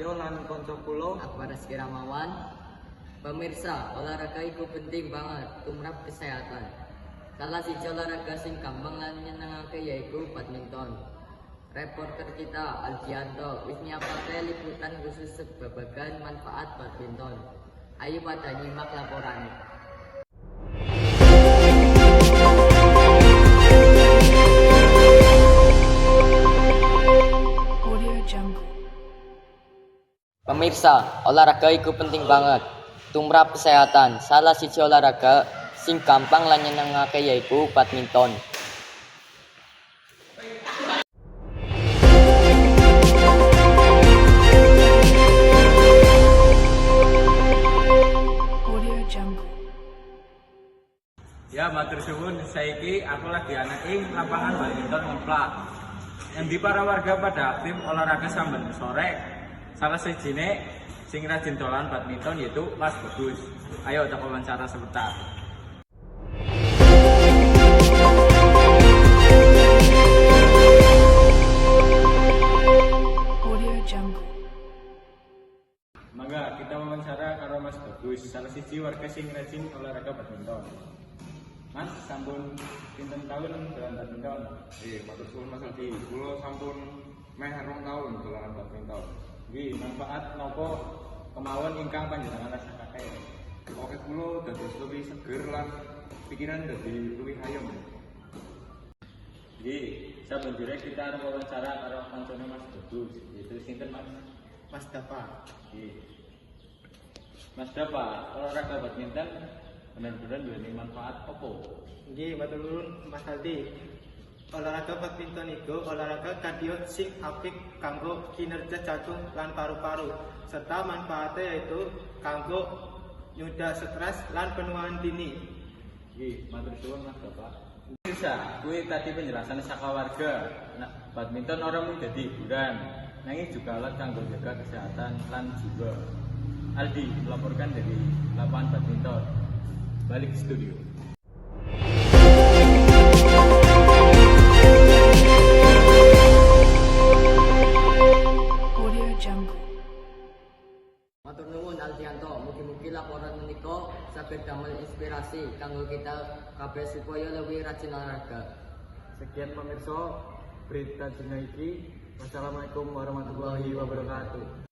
Prasetyo lan kanca kula Akbar Rizky Ramawan. Pemirsa, olahraga itu penting banget tumrap kesehatan. Salah siji olahraga sing gampang lan nyenengake yaiku badminton. Reporter kita Aldianto wis nyiapake liputan khusus sebabagan manfaat badminton. Ayo pada nyimak laporannya. Pemirsa, olahraga itu penting banget tumrap kesehatan. Salah siji olahraga sing gampang lan nyenengake yaiku badminton. ya matur suwun, saiki aku lagi ana ing lapangan badminton ngeplak. Yang di para warga pada aktif olahraga sambil sore. Salah sijine sing rajin dolan badminton yaitu Mas Bagus. Ayo tak wawancara sebentar. Mangga kita wawancara karo Mas Bagus, salah siji warga sing rajin olahraga badminton. Mas, sampun pinten tahun dolan badminton? Matur suwun Mas Aldi. Kula sampun meh 2 tahun dolanan badminton. Nggih, manfaat napa kemawon ingkang panjenengan rasakake? Oke, kula dados luwih seger lan pikiran dadi luwih ayem. Nggih, saben dire kita arep wawancara karo kancane Mas Bagus. Yaitu sinten, Mas? Mas Dapa. Nggih. Mas Dapa, olahraga badminton benar-benar duweni manfaat apa? Nggih, matur nuwun Mas Aldi. Olahraga badminton itu olahraga kardio sing apik kanggo kinerja jantung lan paru-paru, serta manfaatnya yaitu kanggo nyuda stres lan penuaan dini. Nggih, matur suwun Mas Bapak. Bisa, kuwi tadi penjelasan saka warga. Nah, badminton ora mung dadi hiburan, nanging juga alat kanggo jaga kesehatan lan jiwa. Aldi melaporkan dari lapangan badminton. Balik ke studio. Matur nuwun Aldianto, mugi-mugi laporan menika saged damel inspirasi kanggo kita kabeh supaya lebih rajin olahraga. Sekian pemirsa berita dina iki. Wassalamualaikum warahmatullahi wabarakatuh.